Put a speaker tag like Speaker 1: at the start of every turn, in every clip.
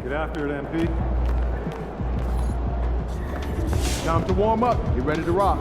Speaker 1: Get after it, MP. Time to warm up. Get ready to rock.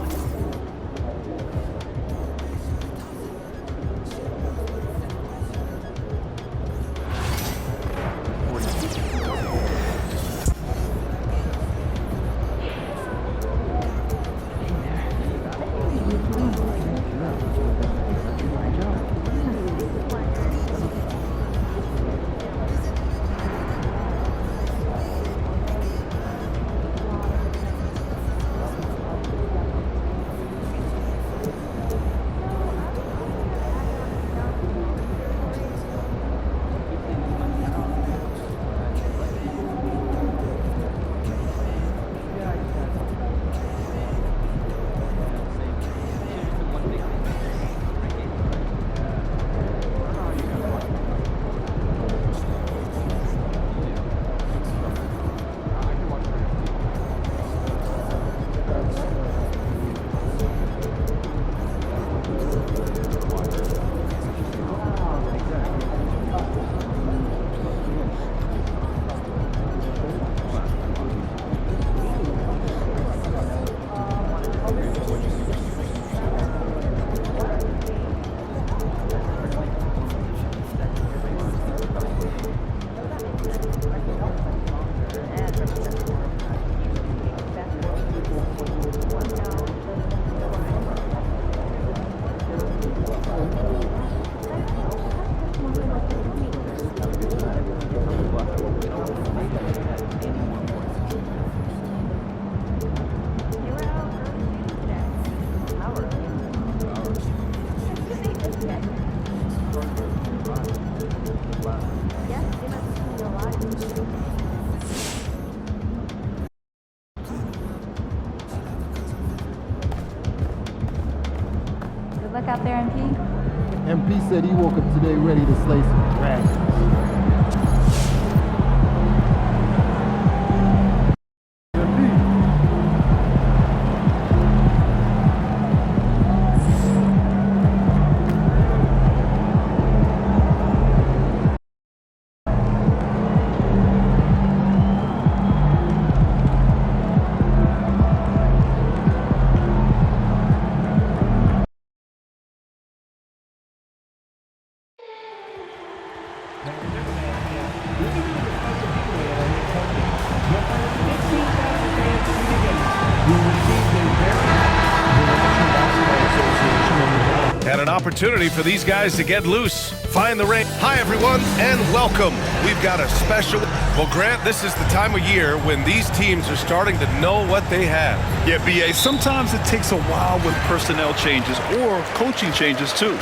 Speaker 2: Good luck out there, MP.
Speaker 3: MP said he woke up today ready to slay some dragons.
Speaker 4: And an opportunity for these guys to get loose, find the range. Hi, everyone, and welcome. We've got a special... Well, Grant, this is the time of year when these teams are starting to know what they have.
Speaker 5: Yeah, B.A., sometimes it takes a while with personnel changes or coaching changes, too.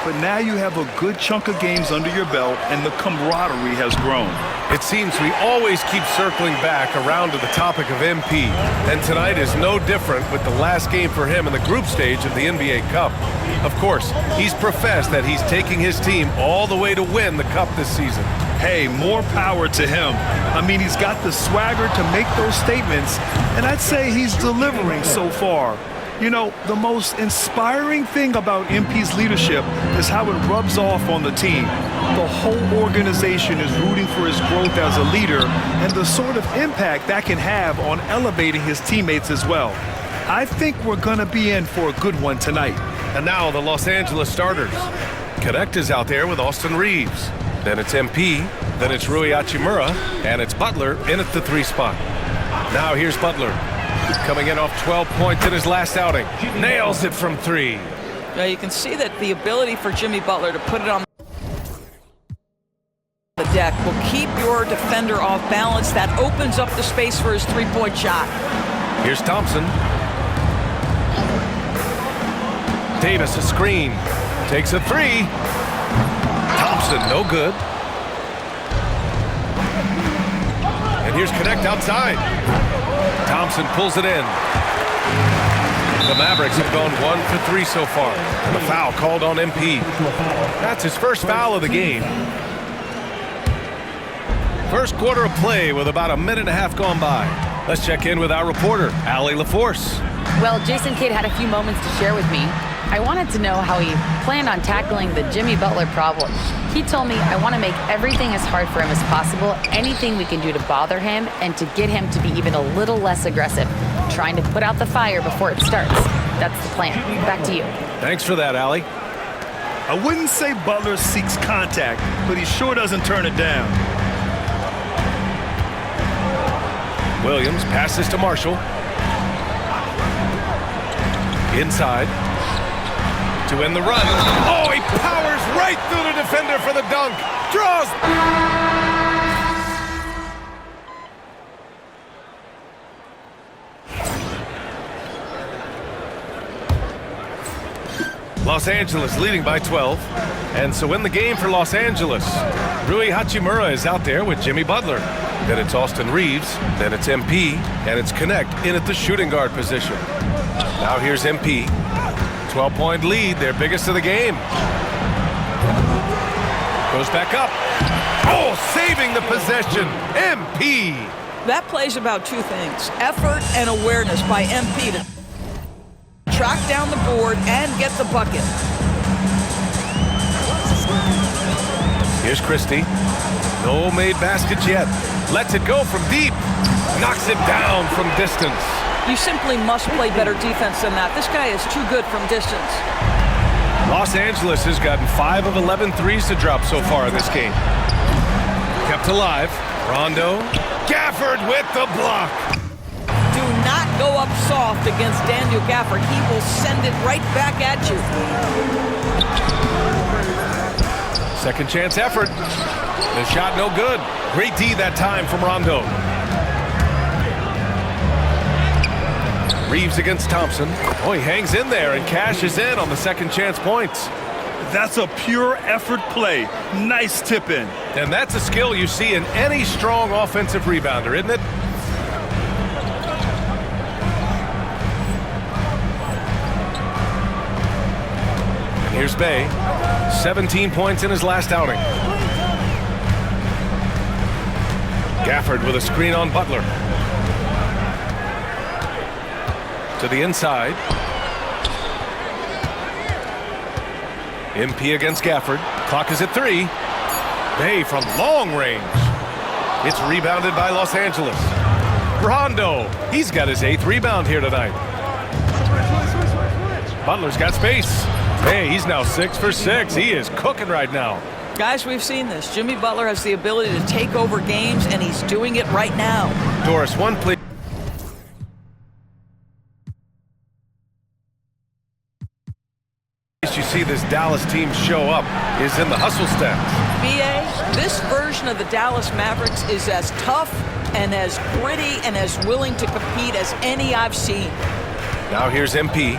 Speaker 5: But now you have a good chunk of games under your belt, and the camaraderie has grown.
Speaker 4: It seems we always keep circling back around to the topic of MP, and tonight is no different with the last game for him in the group stage of the NBA Cup. Of course, he's professed that he's taking his team all the way to win the Cup this season.
Speaker 5: Hey, more power to him. I mean, he's got the swagger to make those statements, and I'd say he's delivering so far. You know, the most inspiring thing about MP's leadership is how it rubs off on the team. The whole organization is rooting for his growth as a leader and the sort of impact that can have on elevating his teammates as well. I think we're going to be in for a good one tonight.
Speaker 4: And now the Los Angeles starters. Connect is out there with Austin Reeves. Then it's MP, then it's Rui Hachimura, and it's Butler in at the 3 spot. Now here's Butler. Coming in off 12 points in his last outing. Nails it from 3.
Speaker 6: Now you can see that the ability for Jimmy Butler to put it on the deck will keep your defender off balance. That opens up the space for his three-point shot.
Speaker 4: Here's Thompson. Davis a screen. Takes a 3. Thompson no good. And here's Connect outside. Thompson pulls it in. The Mavericks have gone 1 for 3 so far. And the foul called on MP. That's his first foul of the game. First quarter of play with about a minute and a half gone by. Let's check in with our reporter, Allie LaForce.
Speaker 7: Well, Jason Kidd had a few moments to share with me.
Speaker 2: I wanted to know how he planned on tackling the Jimmy Butler problem. He told me, I want to make everything as hard for him as possible, anything we can do to bother him and to get him to be even a little less aggressive, trying to put out the fire before it starts. That's the plan. Back to you.
Speaker 4: Thanks for that, Allie.
Speaker 5: I wouldn't say Butler seeks contact, but he sure doesn't turn it down.
Speaker 4: Williams passes to Marshall. Inside. To end the run. Oh, he powers right through the defender for the dunk. Draws. Los Angeles leading by 12. And so in the game for Los Angeles, Rui Hachimura is out there with Jimmy Butler. Then it's Austin Reeves. Then it's MP. And it's Connect in at the shooting guard position. Now here's MP. 12-point lead, their biggest of the game. Goes back up. Oh, saving the possession. MP.
Speaker 6: That play's about two things: effort and awareness by MP to track down the board and get the bucket.
Speaker 4: Here's Christie. No made baskets yet. Lets it go from deep. Knocks it down from distance.
Speaker 6: You simply must play better defense than that. This guy is too good from distance.
Speaker 4: Los Angeles has gotten 5 of 11 threes to drop so far in this game. Kept alive. Rondo. Gafford with the block.
Speaker 6: Do not go up soft against Daniel Gafford. He will send it right back at you.
Speaker 4: Second chance effort. The shot no good. Great D that time from Rondo. Reeves against Thompson. Oh, he hangs in there and cashes in on the second chance points.
Speaker 5: That's a pure effort play. Nice tip in.
Speaker 4: And that's a skill you see in any strong offensive rebounder, isn't it? And here's Bay. 17 points in his last outing. Gafford with a screen on Butler. To the inside. MP against Gafford. Clock is at 3. Bay from long range. It's rebounded by Los Angeles. Rondo. He's got his 8th rebound here tonight. Butler's got space. Hey, he's now 6 for 6. He is cooking right now.
Speaker 6: Guys, we've seen this. Jimmy Butler has the ability to take over games, and he's doing it right now.
Speaker 4: Doris, one please. You see this Dallas team show up is in the hustle stats.
Speaker 6: BA, this version of the Dallas Mavericks is as tough and as gritty and as willing to compete as any I've seen.
Speaker 4: Now here's MP.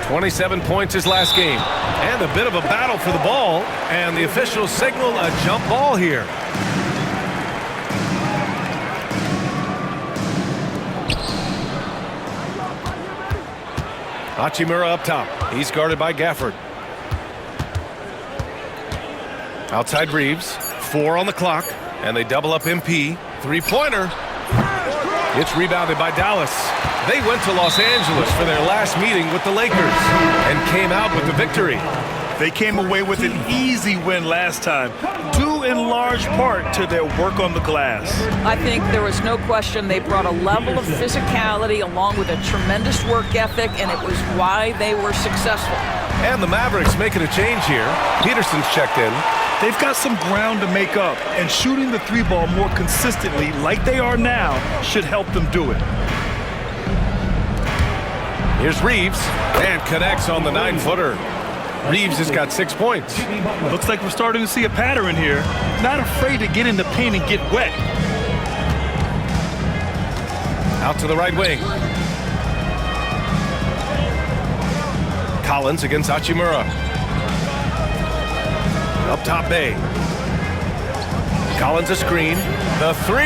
Speaker 4: 27 points his last game. And a bit of a battle for the ball. And the officials signal a jump ball here. Hachimura up top. He's guarded by Gafford. Outside Reeves. 4 on the clock. And they double up MP. 3-pointer. It's rebounded by Dallas. They went to Los Angeles for their last meeting with the Lakers and came out with the victory.
Speaker 5: They came away with an easy win last time, due in large part to their work on the glass.
Speaker 6: I think there was no question they brought a level of physicality along with a tremendous work ethic, and it was why they were successful.
Speaker 4: And the Mavericks making a change here. Peterson's checked in.
Speaker 5: They've got some ground to make up, and shooting the 3-ball more consistently like they are now should help them do it.
Speaker 4: Here's Reeves, and connects on the 9-footer. Reeves has got 6 points.
Speaker 5: Looks like we're starting to see a pattern here. Not afraid to get in the paint and get wet.
Speaker 4: Out to the right wing. Collins against Hachimura. Up top Bay. Collins a screen. The 3.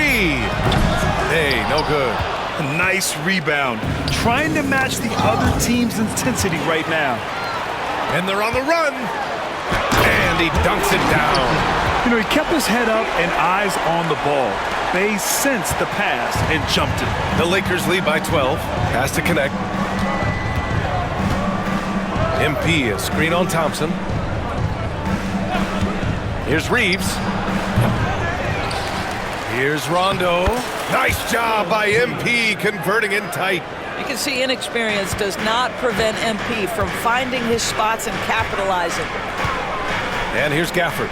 Speaker 4: Hey, no good.
Speaker 5: A nice rebound. Trying to match the other team's intensity right now.
Speaker 4: And they're on the run. And he dunks it down.
Speaker 5: You know, he kept his head up and eyes on the ball. Bay sensed the pass and jumped it.
Speaker 4: The Lakers lead by 12. Pass to Connect. MP, a screen on Thompson. Here's Reeves. Here's Rondo. Nice job by MP converting in tight.
Speaker 6: You can see inexperience does not prevent MP from finding his spots and capitalizing.
Speaker 4: And here's Gafford.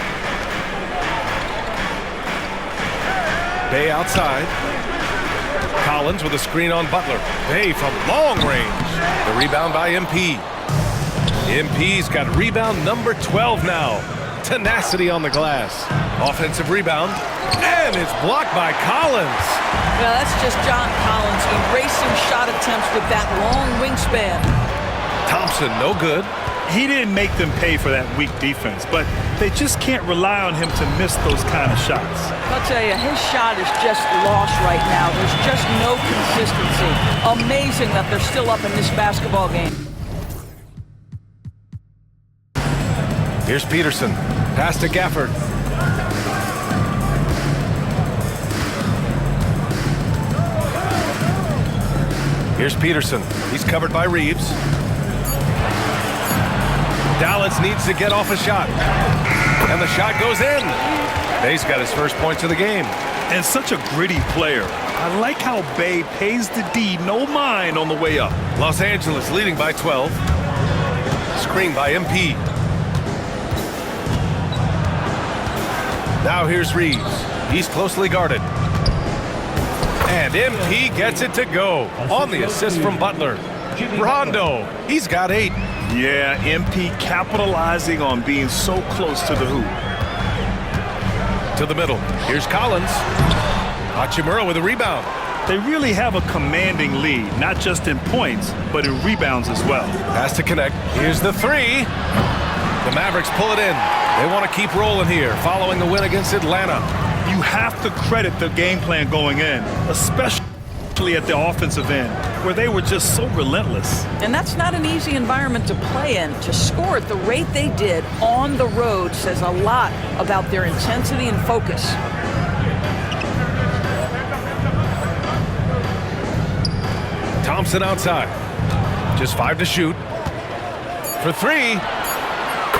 Speaker 4: Bay outside. Collins with a screen on Butler. Bay from long range. The rebound by MP. MP's got rebound number 12 now. Tenacity on the glass. Offensive rebound. And it's blocked by Collins.
Speaker 6: Well, that's just John Collins erasing shot attempts with that long wingspan.
Speaker 4: Thompson, no good.
Speaker 5: He didn't make them pay for that weak defense, but they just can't rely on him to miss those kind of shots.
Speaker 6: I'll tell you, his shot is just lost right now. There's just no consistency. Amazing that they're still up in this basketball game.
Speaker 4: Here's Peterson. Pass to Gafford. Here's Peterson. He's covered by Reeves. Dallas needs to get off a shot. And the shot goes in. Bay's got his first points of the game.
Speaker 5: And such a gritty player. I like how Bay pays the D no mind on the way up.
Speaker 4: Los Angeles leading by 12. Screen by MP. Now here's Reeves. He's closely guarded. And MP gets it to go on the assist from Butler. Rondo, he's got 8.
Speaker 5: Yeah, MP capitalizing on being so close to the hoop.
Speaker 4: To the middle. Here's Collins. Hachimura with a rebound.
Speaker 5: They really have a commanding lead, not just in points, but in rebounds as well.
Speaker 4: Pass to connect. Here's the 3. The Mavericks pull it in. They want to keep rolling here, following the win against Atlanta.
Speaker 5: You have to credit the game plan going in, especially at the offensive end, where they were just so relentless.
Speaker 6: And that's not an easy environment to play in. To score at the rate they did on the road says a lot about their intensity and focus.
Speaker 4: Thompson outside. Just 5 to shoot. For 3.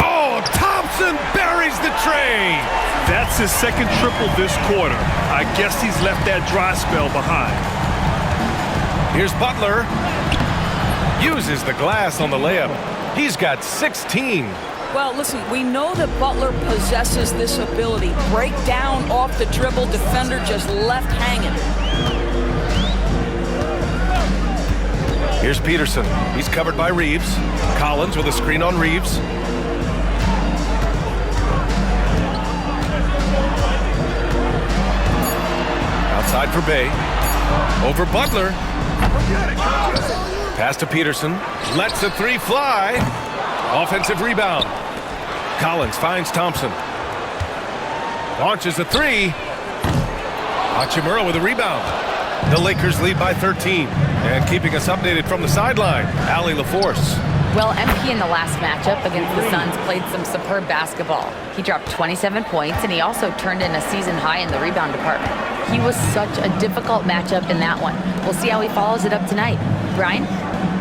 Speaker 4: Oh, Thompson buries the tray.
Speaker 5: That's his second triple this quarter. I guess he's left that dry spell behind.
Speaker 4: Here's Butler. Uses the glass on the layup. He's got 16.
Speaker 6: Well, listen, we know that Butler possesses this ability. Break down off the dribble, defender just left hanging.
Speaker 4: Here's Peterson. He's covered by Reeves. Collins with a screen on Reeves. Outside for Bay. Over Butler. Pass to Peterson. Lets the 3 fly. Offensive rebound. Collins finds Thompson. Launches a 3. Hachimura with a rebound. The Lakers lead by 13. And keeping us updated from the sideline, Allie LaForce.
Speaker 2: Well, MP in the last matchup against the Suns played some superb basketball. He dropped 27 points, and he also turned in a season high in the rebound department. He was such a difficult matchup in that one. We'll see how he follows it up tonight. Brian?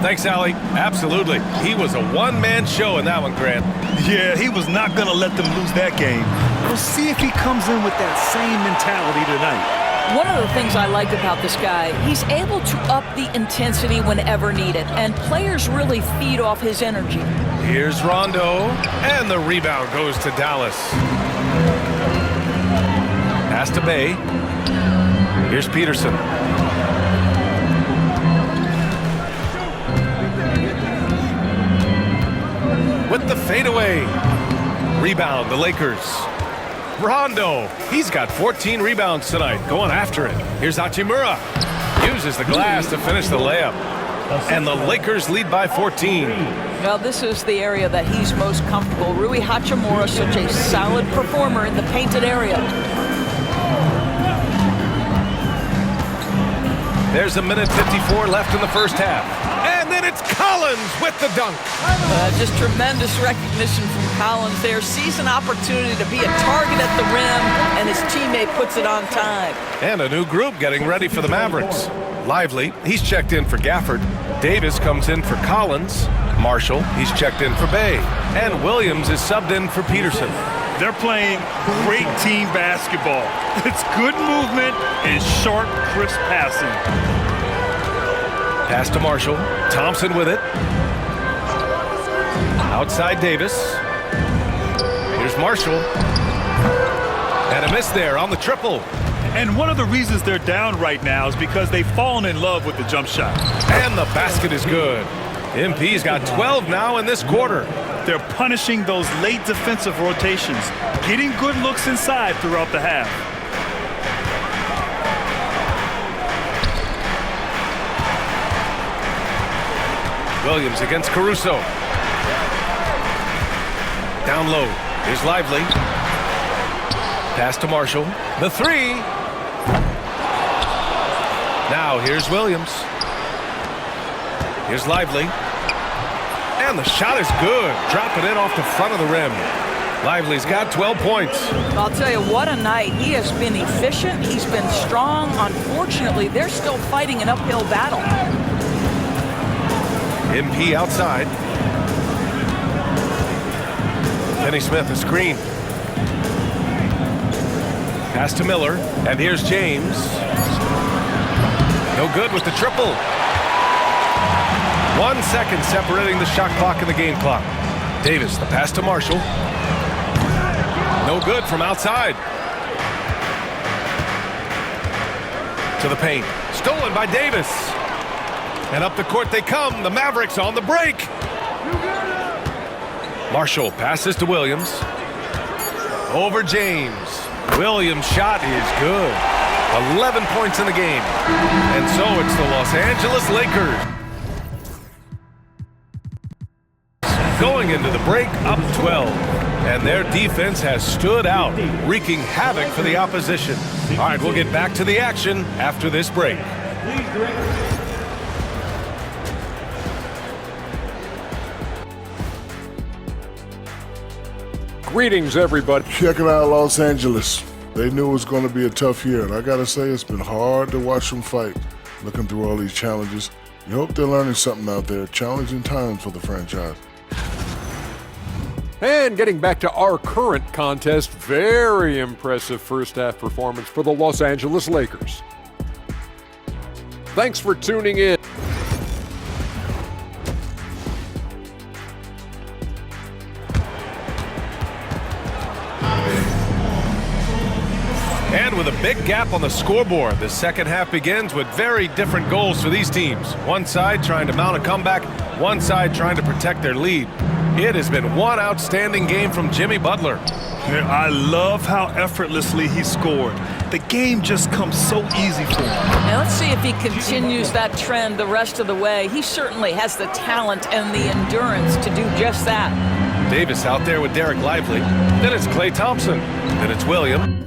Speaker 4: Thanks, Allie. Absolutely. He was a one-man show in that one, Grant.
Speaker 5: Yeah, he was not going to let them lose that game. We'll see if he comes in with that same mentality tonight.
Speaker 6: One of the things I like about this guy, he's able to up the intensity whenever needed, and players really feed off his energy.
Speaker 4: Here's Rondo, and the rebound goes to Dallas. Pass to Bay. Here's Peterson. With the fadeaway. Rebound, the Lakers. Rondo, he's got 14 rebounds tonight, going after it. Here's Hachimura. Uses the glass to finish the layup. And the Lakers lead by 14.
Speaker 6: Well, this is the area that he's most comfortable. Rui Hachimura, such a solid performer in the painted area.
Speaker 4: There's 1:54 left in the first half. And then it's Collins with the dunk.
Speaker 6: Just tremendous recognition from Collins there. Sees an opportunity to be a target at the rim, and his teammate puts it on time.
Speaker 4: And a new group getting ready for the Mavericks. Lively, he's checked in for Gafford. Davis comes in for Collins. Marshall, he's checked in for Bay. And Williams is subbed in for Peterson.
Speaker 5: They're playing great team basketball. It's good movement and sharp, crisp passing.
Speaker 4: Pass to Marshall. Thompson with it. Outside Davis. Here's Marshall. And a miss there on the triple.
Speaker 5: And one of the reasons they're down right now is because they've fallen in love with the jump shot.
Speaker 4: And the basket is good. MP's got 12 now in this quarter.
Speaker 5: They're punishing those late defensive rotations, getting good looks inside throughout the half.
Speaker 4: Williams against Caruso. Down low. Here's Lively. Pass to Marshall. The three. Now here's Williams. Here's Lively. And the shot is good. Dropping it off the front of the rim. Lively's got 12 points.
Speaker 6: I'll tell you, what a night. He has been efficient. He's been strong. Unfortunately, they're still fighting an uphill battle.
Speaker 4: MP outside. Kenny Smith, a screen. Pass to Miller. And here's James. No good with the triple. 1 second separating the shot clock and the game clock. Davis, the pass to Marshall. No good from outside. To the paint. Stolen by Davis. And up the court they come. The Mavericks on the break. Marshall passes to Williams. Over James. Williams' shot is good. 11 points in the game. And so it's the Los Angeles Lakers going into the break up 12. And their defense has stood out, wreaking havoc for the opposition. All right, we'll get back to the action after this break.
Speaker 7: Greetings, everybody.
Speaker 8: Checking out Los Angeles. They knew it was going to be a tough year, and I got to say, it's been hard to watch them fight, looking through all these challenges. You hope they're learning something out there. Challenging times for the franchise.
Speaker 7: And getting back to our current contest, very impressive first half performance for the Los Angeles Lakers. Thanks for tuning in.
Speaker 4: And with a big gap on the scoreboard, the second half begins with very different goals for these teams. One side trying to mount a comeback, one side trying to protect their lead. It has been one outstanding game from Jimmy Butler.
Speaker 5: I love how effortlessly he scored. The game just comes so easy for him.
Speaker 6: Now let's see if he continues that trend the rest of the way. He certainly has the talent and the endurance to do just that.
Speaker 4: Davis out there with Derek Lively. Then it's Klay Thompson. Then it's Williams.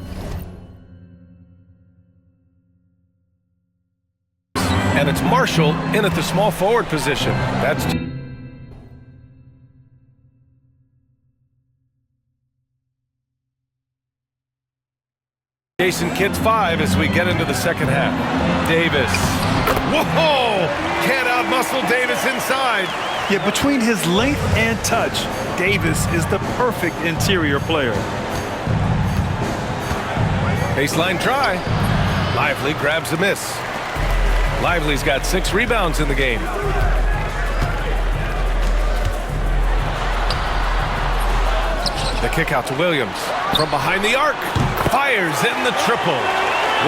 Speaker 4: And it's Marshall in at the small forward position. That's Jason Kidd's 5 as we get into the second half. Davis. Whoa! Can't outmuscle Davis inside.
Speaker 5: Yet between his length and touch, Davis is the perfect interior player.
Speaker 4: Baseline try. Lively grabs the miss. Lively's got 6 rebounds in the game. The kick out to Williams. From behind the arc. Fires in the triple.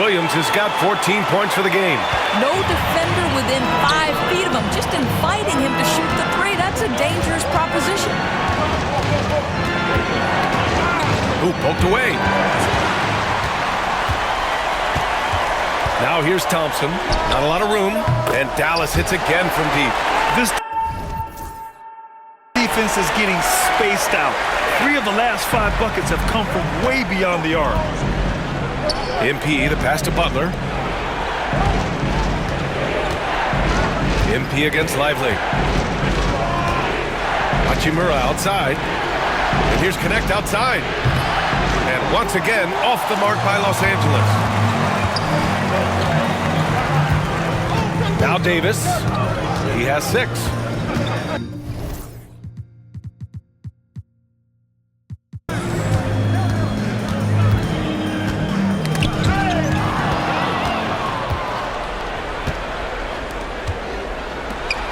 Speaker 4: Williams has got 14 points for the game.
Speaker 6: No defender within 5 feet of him, just inviting him to shoot the three. That's a dangerous proposition.
Speaker 4: Ooh, poked away. Now here's Thompson. Not a lot of room. And Dallas hits again from deep.
Speaker 5: This defense is getting spaced out. 3 of the last 5 buckets have come from way beyond the arc.
Speaker 4: MP, the pass to Butler. MP against Lively. Hachimura outside. And here's Connect outside. And once again, off the mark by Los Angeles. Now Davis. He has 6.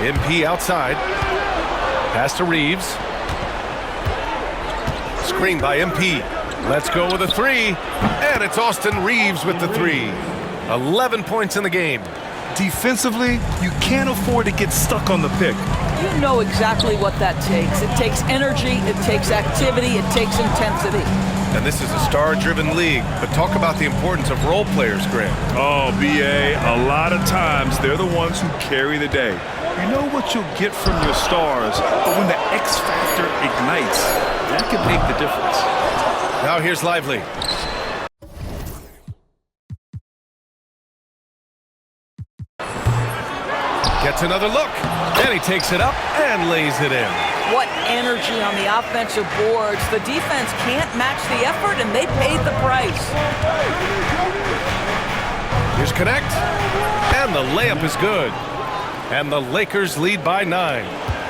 Speaker 4: MP outside. Pass to Reeves. Screen by MP. Let's go with a three. And it's Austin Reeves with the three. 11 points in the game.
Speaker 5: Defensively, you can't afford to get stuck on the pick.
Speaker 6: You know exactly what that takes. It takes energy, it takes activity, it takes intensity.
Speaker 4: And this is a star-driven league. But talk about the importance of role players, Grant.
Speaker 5: Oh, B.A., a lot of times they're the ones who carry the day. You know what you'll get from your stars, but when the X factor ignites, that can make the difference.
Speaker 4: Now here's Lively. Gets another look, and he takes it up and lays it in.
Speaker 6: What energy on the offensive boards. The defense can't match the effort, and they paid the price.
Speaker 4: Here's Connect, and the layup is good. And the Lakers lead by 9.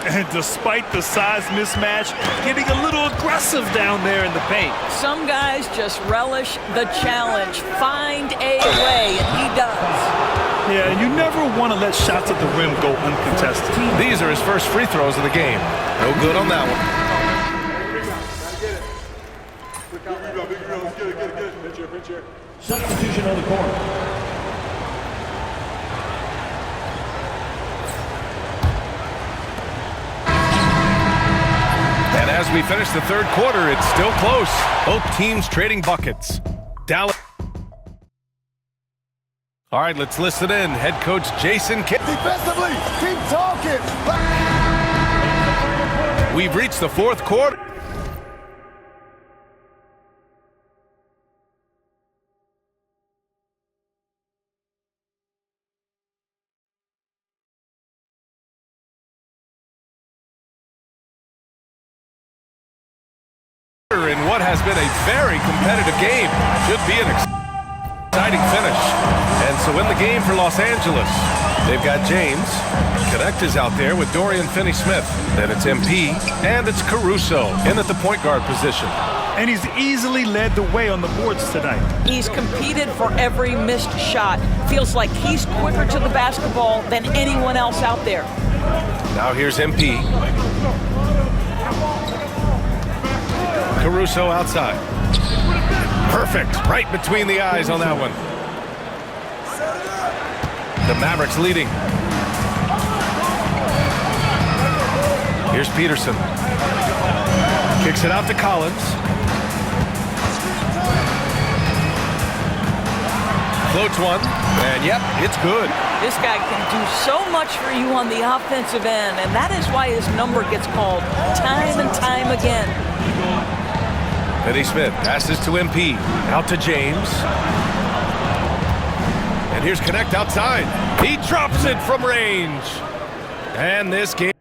Speaker 5: And despite the size mismatch, getting a little aggressive down there in the paint.
Speaker 6: Some guys just relish the challenge. Find a way, and he does.
Speaker 5: Yeah, you never want to let shots at the rim go uncontested.
Speaker 4: These are his first free throws of the game. No good on that one.
Speaker 3: Substitution on the court.
Speaker 4: And as we finish the third quarter, it's still close. Both teams trading buckets. Dallas. All right, let's listen in. Head coach Jason Kidd.
Speaker 1: Defensively, keep talking.
Speaker 4: We've reached the fourth quarter. In what has been a very competitive game. Should be an exciting finish. And so in the game for Los Angeles, they've got James. Connect is out there with Dorian Finney-Smith. Then it's MP, and it's Caruso in at the point guard position.
Speaker 5: And he's easily led the way on the boards tonight.
Speaker 6: He's competed for every missed shot. Feels like he's quicker to the basketball than anyone else out there.
Speaker 4: Now here's MP. Caruso outside. Perfect. Right between the eyes on that one. The Mavericks leading. Here's Peterson. Kicks it out to Collins. Floats one. And yep, it's good.
Speaker 6: This guy can do so much for you on the offensive end, and that is why his number gets called time and time again.
Speaker 4: Finney-Smith passes to MP. Out to James. And here's Connect outside. He drops it from range. And this game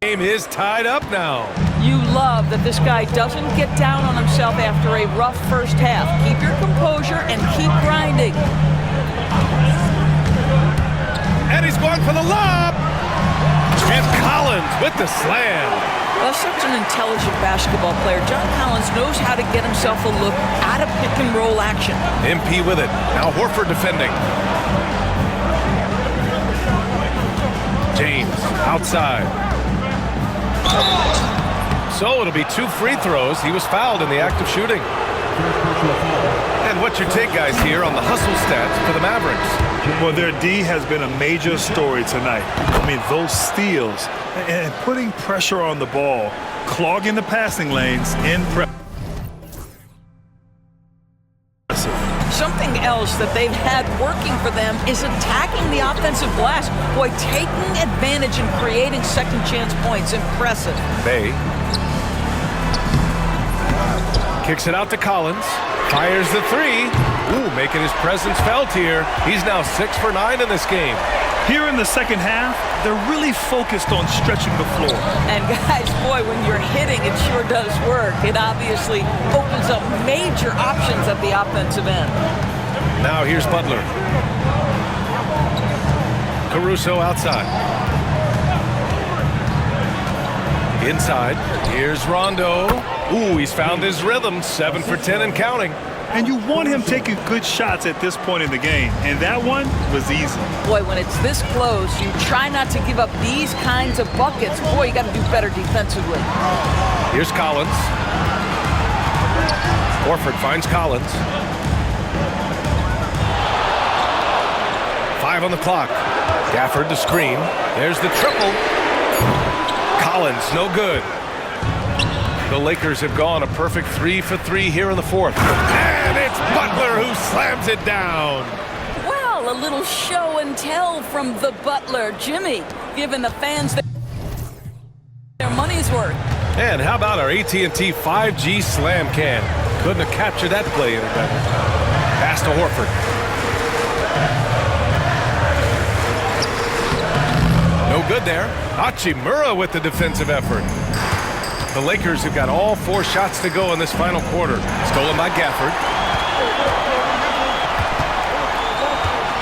Speaker 4: is tied up now.
Speaker 6: You love that this guy doesn't get down on himself after a rough first half. Keep your composure and keep grinding.
Speaker 4: And he's going for the lob. And Collins with the slam.
Speaker 6: Well, such an intelligent basketball player. John Collins knows how to get himself a look out of pick and roll action.
Speaker 4: MP with it. Now Horford defending. James outside. So it'll be 2 free throws. He was fouled in the act of shooting. And what's your take, guys, here on the hustle stats for the Mavericks?
Speaker 5: Well, their D has been a major story tonight. I mean, those steals and putting pressure on the ball, clogging the passing lanes in prep.
Speaker 6: Something else that they've had working for them is attacking the offensive glass. Boy, taking advantage and creating second chance points. Impressive.
Speaker 4: Bay kicks it out to Collins. Fires the three. Ooh, making his presence felt here. He's now 6 for 9 in this game.
Speaker 5: Here in the second half, they're really focused on stretching the floor.
Speaker 6: And guys, boy, when you're hitting, it sure does work. It obviously opens up major options at the offensive end.
Speaker 4: Now here's Butler. Caruso outside. Inside. Here's Rondo. Ooh, he's found his rhythm. 7 for 10 and counting.
Speaker 5: And you want him taking good shots at this point in the game. And that one was easy.
Speaker 6: Boy, when it's this close, you try not to give up these kinds of buckets. Boy, you got to do better defensively.
Speaker 4: Here's Collins. Horford finds Collins. 5 on the clock. Gafford the screen. There's the triple. Collins, no good. The Lakers have gone a perfect 3 for 3 here in the fourth. And it's Butler who slams it down.
Speaker 6: Well, a little show and tell from the Butler. Jimmy giving the fans their money's worth.
Speaker 4: And how about our AT&T 5G slam can? Couldn't have captured that play any better. Pass to Horford. No good there. Hachimura with the defensive effort. The Lakers have got all 4 shots to go in this final quarter. Stolen by Gafford.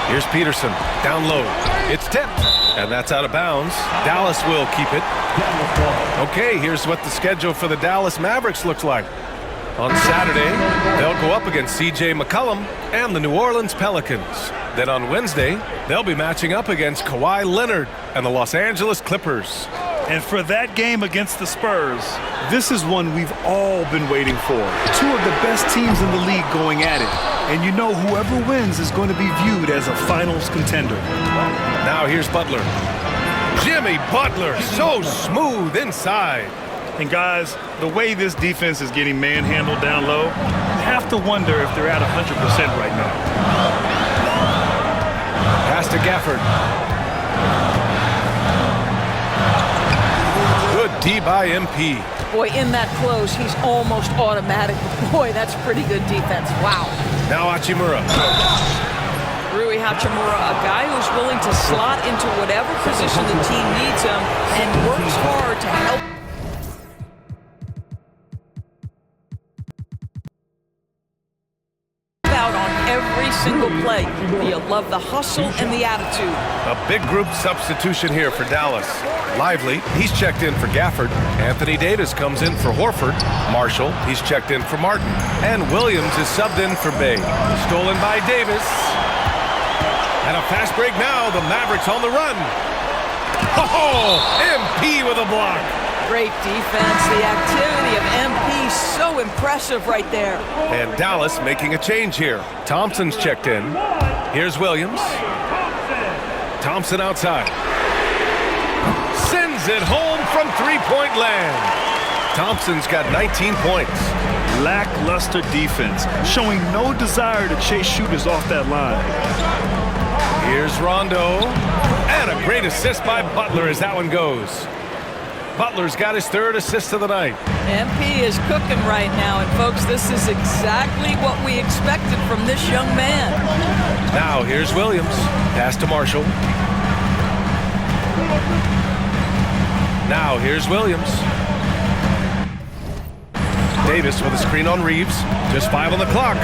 Speaker 4: Here's Peterson. Down low. It's tipped. And that's out of bounds. Dallas will keep it. Okay, here's what the schedule for the Dallas Mavericks looks like. On Saturday, they'll go up against C.J. McCollum and the New Orleans Pelicans. Then on Wednesday, they'll be matching up against Kawhi Leonard and the Los Angeles Clippers.
Speaker 5: And for that game against the Spurs, this is one we've all been waiting for. 2 of the best teams in the league going at it. And you know whoever wins is going to be viewed as a finals contender.
Speaker 4: Now here's Butler. Jimmy Butler, so smooth inside.
Speaker 5: And guys, the way this defense is getting manhandled down low, you have to wonder if they're at 100% right now.
Speaker 4: Pass to Gafford. Good D by MP.
Speaker 6: Boy, in that close, he's almost automatic. Boy, that's pretty good defense. Wow.
Speaker 4: Now Hachimura.
Speaker 6: Rui Hachimura, a guy who's willing to slot into whatever position the team needs him and works hard to help out on every single play. You love the hustle and the attitude.
Speaker 4: A big group substitution here for Dallas. Lively, he's checked in for Gafford. Anthony Davis comes in for Horford. Marshall, he's checked in for Martin. And Williams is subbed in for Bay. Stolen by Davis. And a fast break now. The Mavericks on the run. Oh, MP with a block.
Speaker 6: Great defense. The activity of MP, so impressive right there.
Speaker 4: And Dallas making a change here. Thompson's checked in. Here's Williams. Thompson outside. Sends it home from three-point land. Thompson's got 19 points.
Speaker 5: Lackluster defense, showing no desire to chase shooters off that line.
Speaker 4: Here's Rondo. And a great assist by Butler as that one goes. Butler's got his 3rd assist of the night.
Speaker 6: MP is cooking right now, and folks, this is exactly what we expected from this young man.
Speaker 4: Now here's Williams. Pass to Marshall. Now here's Williams. Davis with a screen on Reeves. Just 5 on the clock.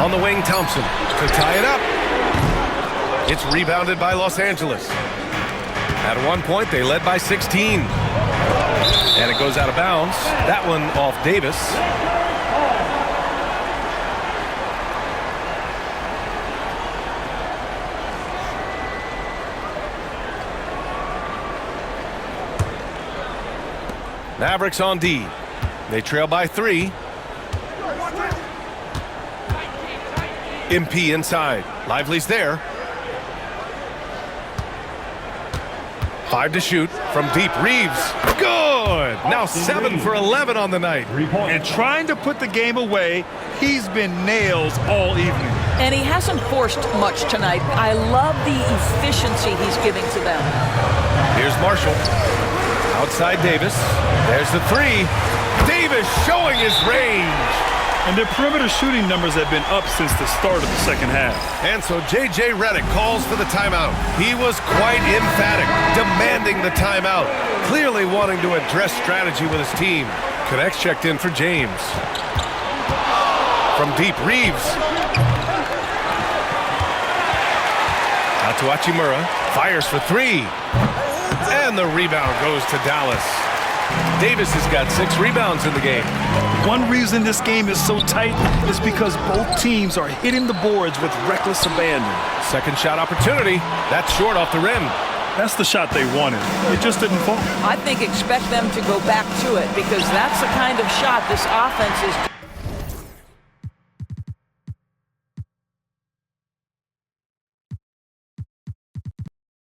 Speaker 4: On the wing, Thompson to tie it up. It's rebounded by Los Angeles. At one point, they led by 16. And it goes out of bounds. That one off Davis. Mavericks on D. They trail by 3. MP inside. Lively's there. 5 to shoot from deep. Reeves. Good. Now 7 for 11 on the night.
Speaker 5: And trying to put the game away, he's been nails all evening.
Speaker 6: And he hasn't forced much tonight. I love the efficiency he's giving to them.
Speaker 4: Here's Marshall. Outside Davis. There's the 3. Davis showing his range.
Speaker 5: And their perimeter shooting numbers have been up since the start of the second half.
Speaker 4: And so J.J. Redick calls for the timeout. He was quite emphatic, demanding the timeout, clearly wanting to address strategy with his team. Connects checked in for James. From deep, Reeves. Out to Hachimura. Fires for 3. And the rebound goes to Dallas. Davis has got 6 rebounds in the game.
Speaker 5: One reason this game is so tight is because both teams are hitting the boards with reckless abandon.
Speaker 4: Second shot opportunity. That's short off the rim.
Speaker 5: That's the shot they wanted. It just didn't fall.
Speaker 6: I think expect them to go back to it because that's the kind of shot this offense is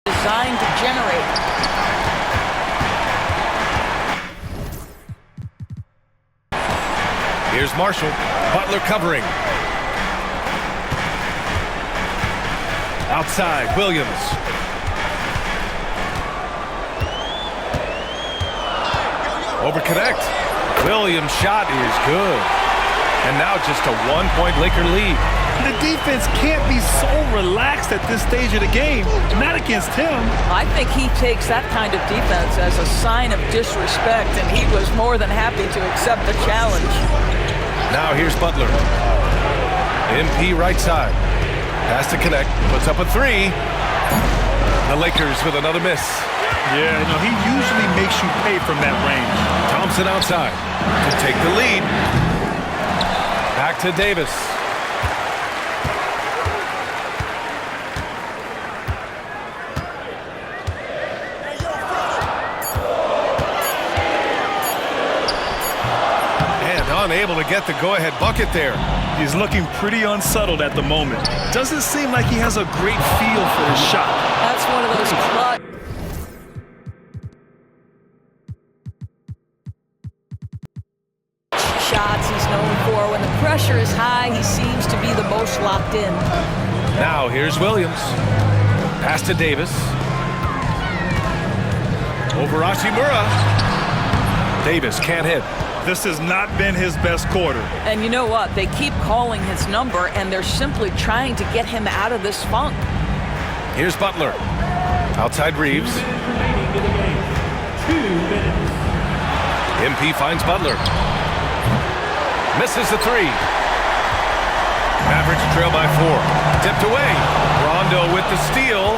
Speaker 6: designed to generate.
Speaker 4: Here's Marshall. Butler covering. Outside, Williams. Over connect. Williams' shot is good. And now just a 1-point Laker lead.
Speaker 5: The defense can't be so relaxed at this stage of the game. Not against him.
Speaker 6: I think he takes that kind of defense as a sign of disrespect, and he was more than happy to accept the challenge.
Speaker 4: Now here's Butler. MP right side. Pass to connect. Puts up a 3. The Lakers with another miss.
Speaker 5: Yeah, he usually makes you pay from that range.
Speaker 4: Thompson outside to take the lead. Back to Davis. Unable to get the go-ahead bucket there.
Speaker 5: He's looking pretty unsettled at the moment. Doesn't seem like he has a great feel for his shot.
Speaker 6: That's one of those clutch shots he's known for. When the pressure is high, he seems to be the most locked in.
Speaker 4: Now here's Williams. Pass to Davis. Over Hachimura. Davis can't hit.
Speaker 5: This has not been his best quarter.
Speaker 6: And you know what? They keep calling his number, and they're simply trying to get him out of this funk.
Speaker 4: Here's Butler. Outside Reeves. MP finds Butler. Misses the 3. Mavericks trail by 4. Tipped away. Rondo with the steal.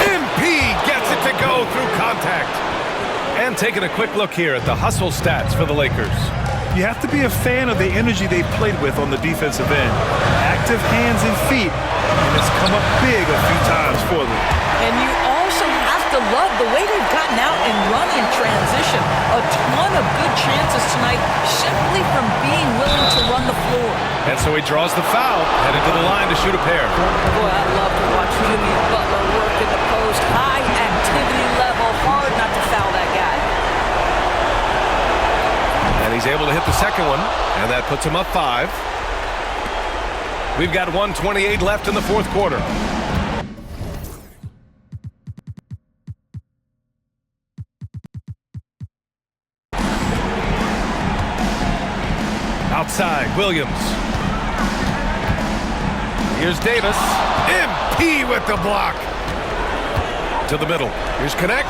Speaker 4: MP gets it to go through contact. And taking a quick look here at the hustle stats for the Lakers.
Speaker 5: You have to be a fan of the energy they played with on the defensive end. Active hands and feet, and it's come up big a few times for them.
Speaker 6: And you also have to love the way they've gotten out and run in transition. A ton of good chances tonight simply from being willing to run the floor.
Speaker 4: And so he draws the foul, headed to the line to shoot a pair.
Speaker 6: Boy, I love to watch Jimmy Butler work in the post. High activity level, hard not to foul that guy.
Speaker 4: And he's able to hit the second one, and that puts him up 5. We've got 1:28 left in the fourth quarter. Outside, Williams. Here's Davis. MP with the block. To the middle. Here's Connect.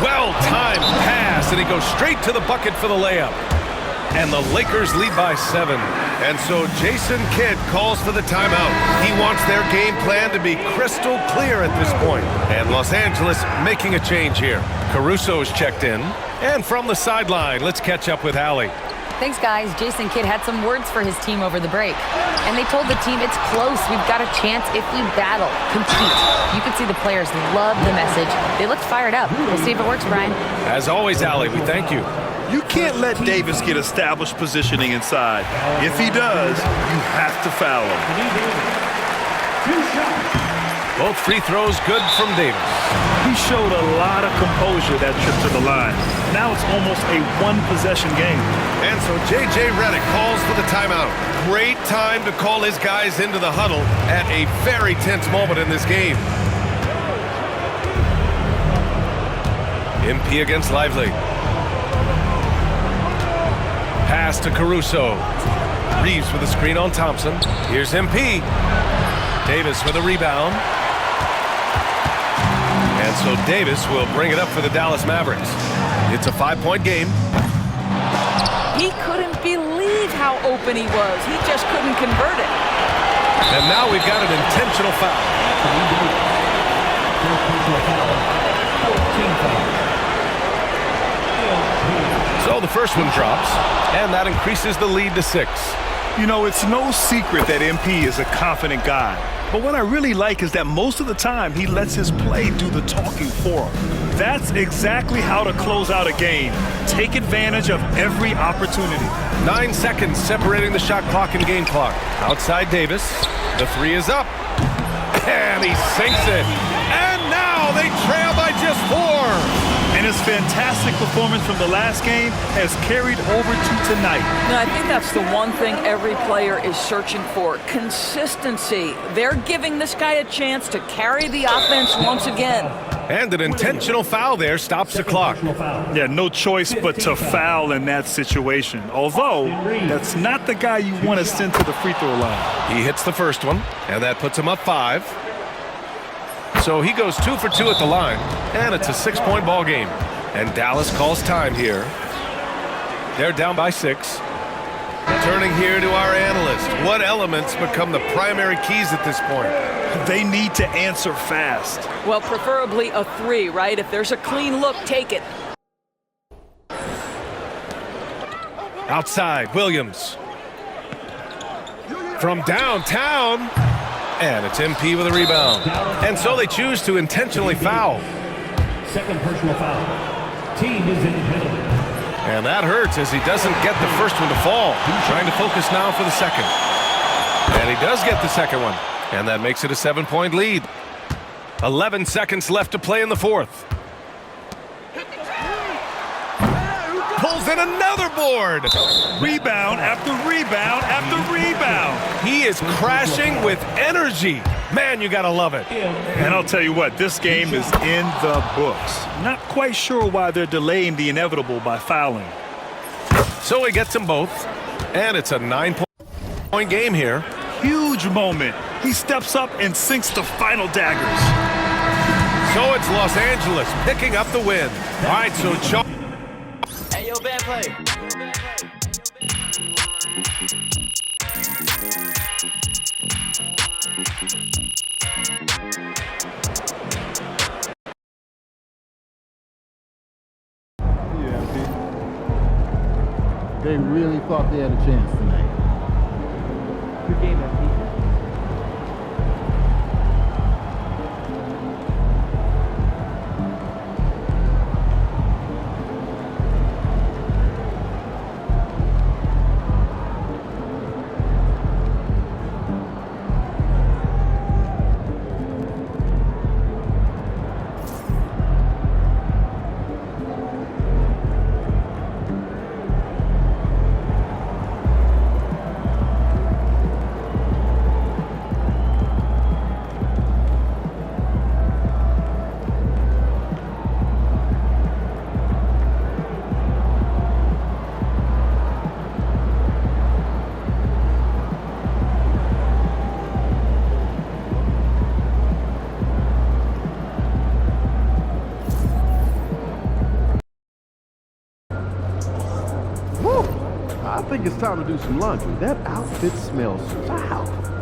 Speaker 4: Well-timed pass, and he goes straight to the bucket for the layup. And the Lakers lead by 7. And so Jason Kidd calls for the timeout. He wants their game plan to be crystal clear at this point. And Los Angeles making a change here. Caruso's checked in. And from the sideline, let's catch up with Allie.
Speaker 2: Thanks, guys. Jason Kidd had some words for his team over the break. And they told the team it's close. We've got a chance if we battle, compete. You could see the players love the message. They looked fired up. We'll see if it works, Brian.
Speaker 4: As always, Allie, we thank you.
Speaker 5: You can't let Davis get established positioning inside. If he does, you have to foul him.
Speaker 4: Both free throws good from Davis.
Speaker 5: He showed a lot of composure that trip to the line. Now it's almost a one-possession game.
Speaker 4: And so J.J. Redick calls for the timeout. Great time to call his guys into the huddle at a very tense moment in this game. MP against Lively. Pass to Caruso. Reeves with a screen on Thompson. Here's MP. Davis with a rebound. And so Davis will bring it up for the Dallas Mavericks. It's a 5-point game.
Speaker 6: He couldn't believe how open he was. He just couldn't convert it.
Speaker 4: And now we've got an intentional foul. So the first one drops, and that increases the lead to 6.
Speaker 5: You know, it's no secret that MP is a confident guy. But what I really like is that most of the time he lets his play do the talking for him. That's exactly how to close out a game. Take advantage of every opportunity.
Speaker 4: 9 seconds separating the shot clock and game clock. Outside Davis. The 3 is up. And he sinks it. And now they trail by just 4.
Speaker 5: And his fantastic performance from the last game has carried over to tonight.
Speaker 6: Now, I think that's the one thing every player is searching for, consistency. They're giving this guy a chance to carry the offense once again.
Speaker 4: And an intentional foul there stops the clock.
Speaker 5: Yeah, no choice but to foul in that situation. Although, that's not the guy you want to send to the free throw line.
Speaker 4: He hits the first one, and that puts him up 5. So he goes 2 for 2 at the line, and it's a 6-point ball game. And Dallas calls time here. They're down by 6. Turning here to our analyst. What elements become the primary keys at this point?
Speaker 5: They need to answer fast.
Speaker 6: Well, preferably a 3, right? If there's a clean look, take it.
Speaker 4: Outside, Williams. From downtown. And it's MP with a rebound. And so they choose to intentionally foul.
Speaker 9: Second personal foul. Team is in penalty.
Speaker 4: And that hurts as he doesn't get the first one to fall. Trying to focus now for the second. And he does get the second one. And that makes it a 7-point lead. 11 seconds left to play in the 4th. Pulls in another board.
Speaker 5: Rebound after rebound after rebound.
Speaker 4: He is crashing with energy. Man, you gotta love it.
Speaker 5: And I'll tell you what, this game is in the books. Not quite sure why they're delaying the inevitable by fouling.
Speaker 4: So he gets them both. And it's a 9-point game here.
Speaker 5: Huge moment. He steps up and sinks the final daggers.
Speaker 4: So it's Los Angeles picking up the win. All right, so Charles.
Speaker 10: Hey, yo, bad play.
Speaker 3: They really thought they had a chance tonight.
Speaker 10: Good game, FP.
Speaker 1: I think it's time to do some laundry. That outfit smells foul.